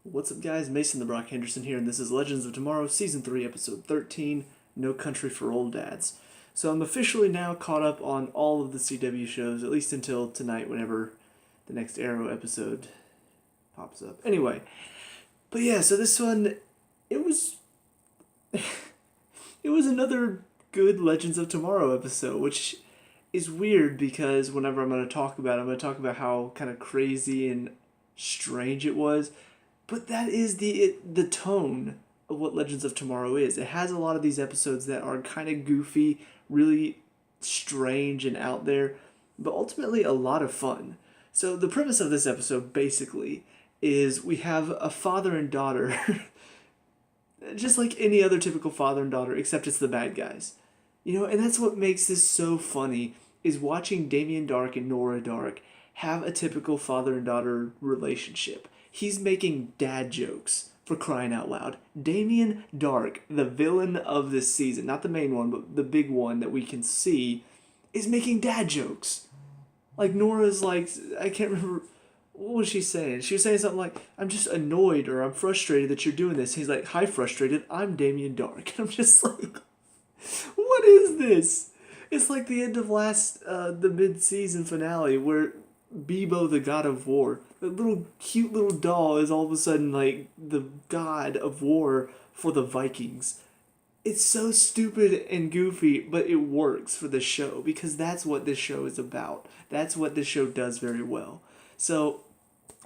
What's up, guys? Mason the Brock Henderson here, and this is Legends of Tomorrow, Season 3, Episode 13, No Country for Old Dads. So I'm officially now caught up on all of the CW shows, at least until tonight, whenever the next Arrow episode pops up. Anyway, but yeah, so this one, it was... it was another good Legends of Tomorrow episode, which is weird because whenever I'm going to talk about it, I'm going to talk about how kind of crazy and strange it was. But that is the tone of what Legends of Tomorrow is. It has a lot of these episodes that are kind of goofy, really strange and out there, but ultimately a lot of fun. So the premise of this episode basically is we have a father and daughter, just like any other typical father and daughter, except it's the bad guys. And that's what makes this so funny, is watching Damien Dark and Nora Dark have a typical father and daughter relationship. He's making dad jokes, for crying out loud. Damien Dark, the villain of this season, not the main one, but the big one that we can see, is making dad jokes. Like, Nora's like, I can't remember, what was she saying? She was saying something like, I'm just annoyed or I'm frustrated that you're doing this. He's like, hi, frustrated, I'm Damien Dark. And I'm just like, what is this? It's like the end of the mid-season finale where Bebo, the god of war, the little cute little doll, is all of a sudden like the god of war for the Vikings. It's so stupid and goofy, but it works for the show because that's what this show is about. That's what this show does very well. So,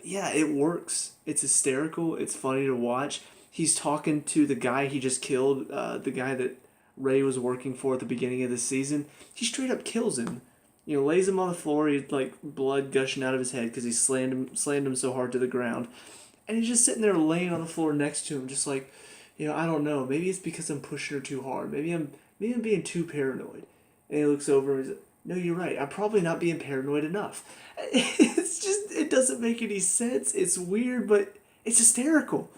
yeah, it works. It's hysterical. It's funny to watch. He's talking to the guy he just killed, the guy that Ray was working for at the beginning of the season. He straight up kills him. Lays him on the floor. He's like blood gushing out of his head because he slammed him so hard to the ground. And he's just sitting there laying on the floor next to him, just like, I don't know. Maybe it's because I'm pushing her too hard. Maybe I'm being too paranoid. And he looks over and he's like, no, you're right. I'm probably not being paranoid enough. It doesn't make any sense. It's weird, but it's hysterical.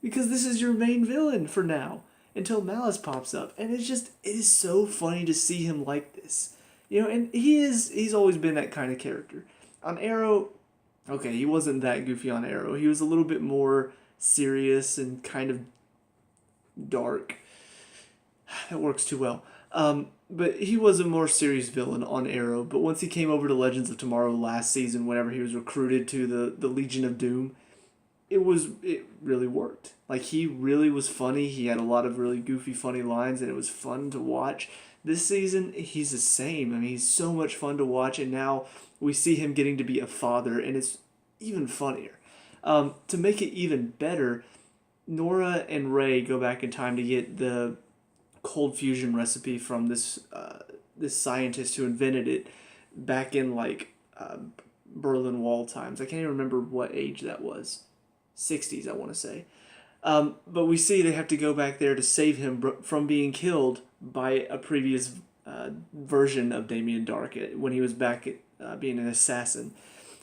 Because this is your main villain for now. Until Malice pops up. And it is so funny to see him like this. And he's always been that kind of character. On Arrow, okay, he wasn't that goofy on Arrow. He was a little bit more serious and kind of dark. That works too well. But he was a more serious villain on Arrow. But once he came over to Legends of Tomorrow last season, whenever he was recruited to the Legion of Doom, it really worked. Like, he really was funny. He had a lot of really goofy, funny lines, and it was fun to watch. This season, he's the same. I mean, he's so much fun to watch, and now we see him getting to be a father, and it's even funnier. To make it even better, Nora and Ray go back in time to get the cold fusion recipe from this scientist who invented it back in, Berlin Wall times. I can't even remember what age that was. 60s, I want to say. But we see they have to go back there to save him from being killed by a previous version of Damien Dark when he was back being an assassin.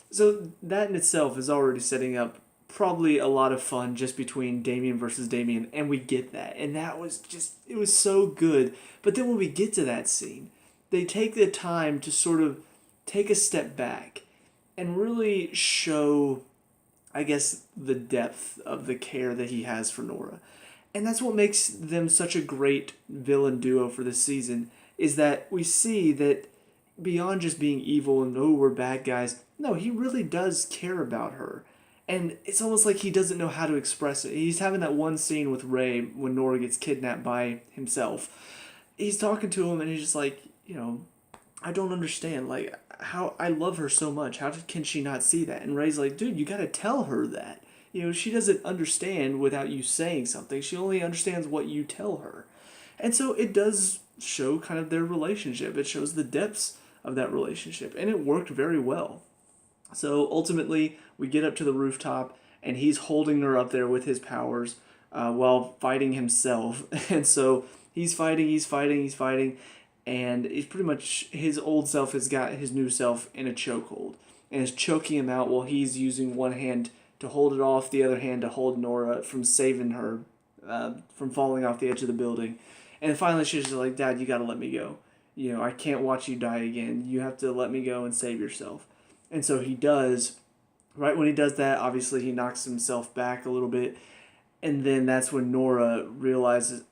So that in itself is already setting up probably a lot of fun just between Damien versus Damien, and we get that. And that was it was so good. But then when we get to that scene, they take the time to sort of take a step back and really show, I guess, the depth of the care that he has for Nora. And that's what makes them such a great villain duo for this season, is that we see that beyond just being evil and, oh, we're bad guys, no, he really does care about her. And it's almost like he doesn't know how to express it. He's having that one scene with Ray when Nora gets kidnapped by himself. He's talking to him and he's just like, I don't understand. Like, how I love her so much. How can she not see that? And Ray's like, dude, you gotta tell her that. She doesn't understand without you saying something. She only understands what you tell her. And so it does show kind of their relationship. It shows the depths of that relationship. And it worked very well. So ultimately, we get up to the rooftop, and he's holding her up there with his powers while fighting himself. And so he's fighting, and he's pretty much, his old self has got his new self in a chokehold and is choking him out while he's using one hand to hold it off, the other hand to hold Nora from saving her from falling off the edge of the building. And finally she's just like, Dad, you gotta let me go. I can't watch you die again. You have to let me go and save yourself. And so he does, Right when he does that, obviously he knocks himself back a little bit, and then that's when Nora realizes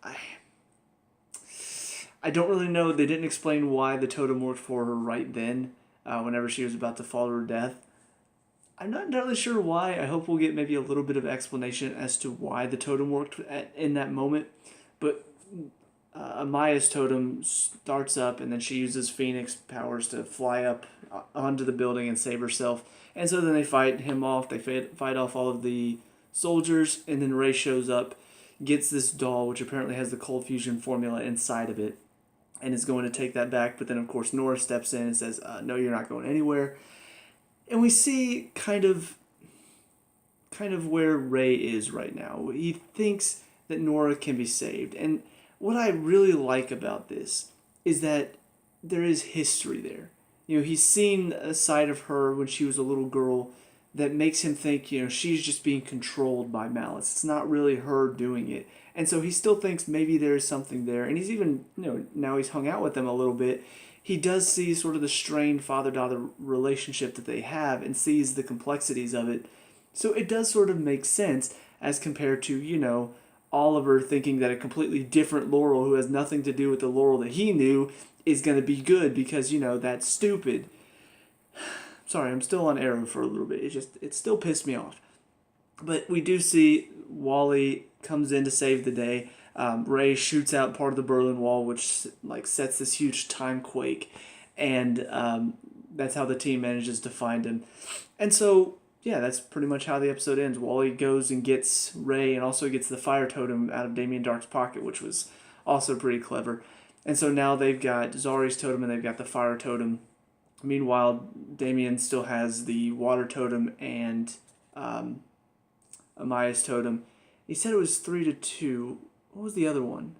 I don't really know. They didn't explain why the totem worked for her right then, whenever she was about to fall to her death. I'm not entirely sure why. I hope we'll get maybe a little bit of explanation as to why the totem worked in that moment. But Amaya's totem starts up, and then she uses Phoenix powers to fly up onto the building and save herself. And so then they fight him off. They fight off all of the soldiers, and then Ray shows up, gets this doll, which apparently has the cold fusion formula inside of it, and is going to take that back. But then, of course, Nora steps in and says, "No, you're not going anywhere." And we see kind of where Ray is right now. He thinks that Nora can be saved. And what I really like about this is that there is history there. He's seen a side of her when she was a little girl that makes him think, she's just being controlled by Malice. It's not really her doing it. And so he still thinks maybe there's something there. And he's even, now he's hung out with them a little bit. He does see sort of the strained father-daughter relationship that they have and sees the complexities of it. So it does sort of make sense as compared to, Oliver thinking that a completely different Laurel who has nothing to do with the Laurel that he knew is going to be good because, that's stupid. Sorry, I'm still on Arrow for a little bit. It still pissed me off. But we do see Wally comes in to save the day. Ray shoots out part of the Berlin Wall, which sets this huge time quake, and that's how the team manages to find him. And so, yeah, that's pretty much how the episode ends. Wally goes and gets Ray and also gets the fire totem out of Damien Dark's pocket, which was also pretty clever. And so now they've got Zari's totem and they've got the fire totem. Meanwhile, Damien still has the water totem and Amaya's totem. He said it was 3-2. What was the other one?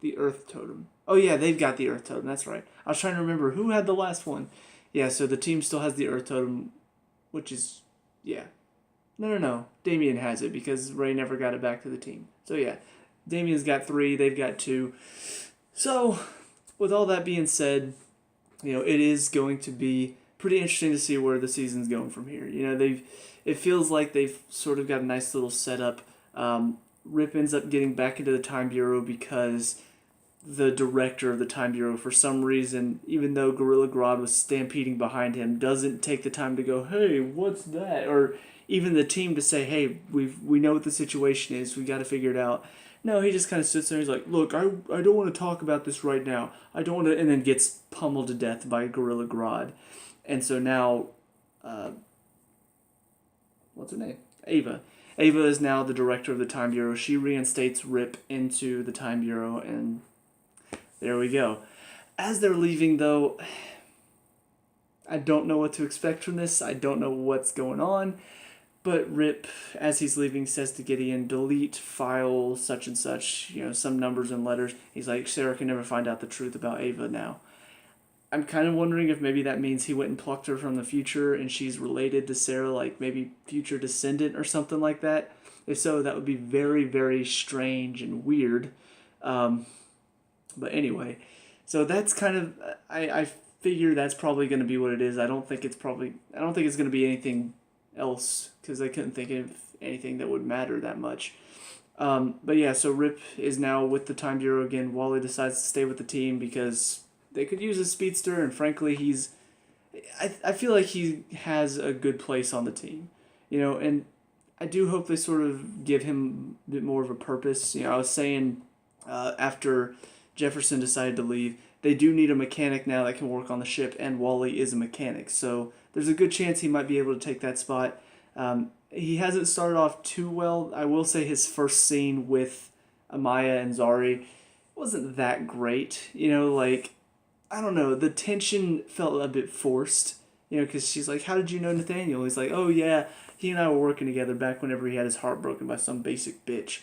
The earth totem. Oh yeah, they've got the earth totem. That's right. I was trying to remember who had the last one. Yeah, so the team still has the earth totem, which is, yeah. No. Damien has it because Ray never got it back to the team. So yeah, Damien's got 3, they've got 2. So, with all that being said, it is going to be pretty interesting to see where the season's going from here. It feels like they've sort of got a nice little setup. Rip ends up getting back into the Time Bureau because the director of the Time Bureau, for some reason, even though Gorilla Grodd was stampeding behind him, doesn't take the time to go, "Hey, what's that?" Or even the team to say, "Hey, we know what the situation is. We got to figure it out." No, he just kind of sits there. He's like, "Look, I don't want to talk about this right now. I don't want to," and then gets pummeled to death by Gorilla Grodd. And so now, what's her name? Ava. Ava is now the director of the Time Bureau. She reinstates Rip into the Time Bureau, and there we go. As they're leaving, though, I don't know what to expect from this. I don't know what's going on. But Rip, as he's leaving, says to Gideon, "Delete file such and such, some numbers and letters." He's like, "Sarah can never find out the truth about Ava now." I'm kind of wondering if maybe that means he went and plucked her from the future and she's related to Sarah, like maybe future descendant or something like that. If so, that would be very, very strange and weird. But anyway, so that's kind of, I figure that's probably going to be what it is. I don't think it's going to be anything else because I couldn't think of anything that would matter that much. But yeah, so Rip is now with the Time Bureau again. Wally decides to stay with the team because they could use a speedster, and frankly, I feel like he has a good place on the team, and I do hope they sort of give him a bit more of a purpose. I was saying after Jefferson decided to leave, they do need a mechanic now that can work on the ship, and Wally is a mechanic, so there's a good chance he might be able to take that spot. He hasn't started off too well. I will say his first scene with Amaya and Zari wasn't that great, I don't know, the tension felt a bit forced, because she's like, "How did you know Nathaniel?" He's like, "Oh yeah, he and I were working together back whenever he had his heart broken by some basic bitch."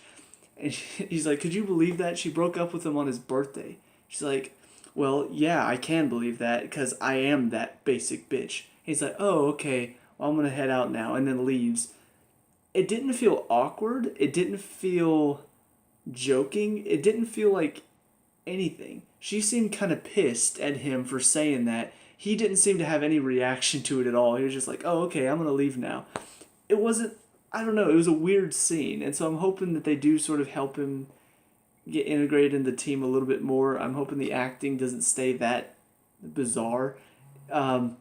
And he's like, "Could you believe that? She broke up with him on his birthday." She's like, "Well, yeah, I can believe that, because I am that basic bitch." He's like, "Oh, okay, well, I'm going to head out now," and then leaves. It didn't feel awkward. It didn't feel joking. It didn't feel like anything. She seemed kind of pissed at him for saying that. he didn't seem to have any reaction to it at all. He was just like, oh, okay, I'm going to leave now. It wasn't, I don't know, it was a weird scene. And so I'm hoping that they do sort of help him get integrated in the team a little bit more. I'm hoping the acting doesn't stay that bizarre. The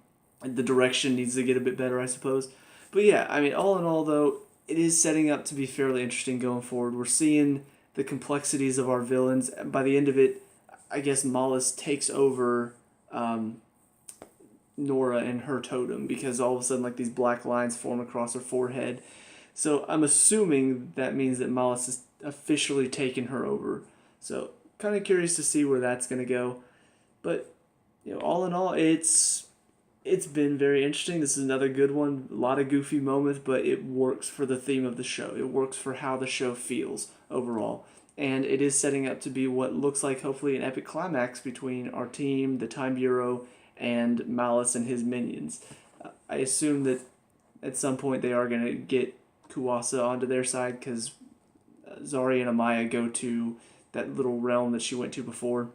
direction needs to get a bit better, I suppose. But yeah, I mean, all in all, though, it is setting up to be fairly interesting going forward. We're seeing the complexities of our villains. By the end of it, I guess Mollis takes over Nora and her totem because all of a sudden, like, these black lines form across her forehead. So I'm assuming that means that Mollis has officially taken her over. So kind of curious to see where that's going to go. But, all in all, it's been very interesting. This is another good one. A lot of goofy moments, but it works for the theme of the show. It works for how the show feels overall. And it is setting up to be what looks like hopefully an epic climax between our team, the Time Bureau, and Malice and his minions. I assume that at some point they are going to get Kuwasa onto their side because Zari and Amaya go to that little realm that she went to before.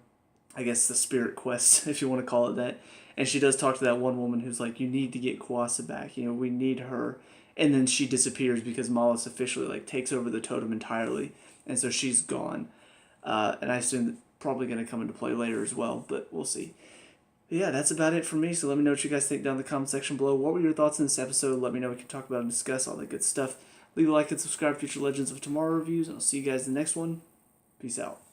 I guess the Spirit Quest, if you want to call it that. And she does talk to that one woman who's like, you need to get Kuwasa back. We need her. And then she disappears because Mollis officially takes over the totem entirely. And so she's gone. And I assume that's probably going to come into play later as well, but we'll see. But yeah, that's about it for me. So let me know what you guys think down in the comment section below. What were your thoughts in this episode? Let me know. We can talk about and discuss all that good stuff. Leave a like and subscribe for future Legends of Tomorrow reviews. And I'll see you guys in the next one. Peace out.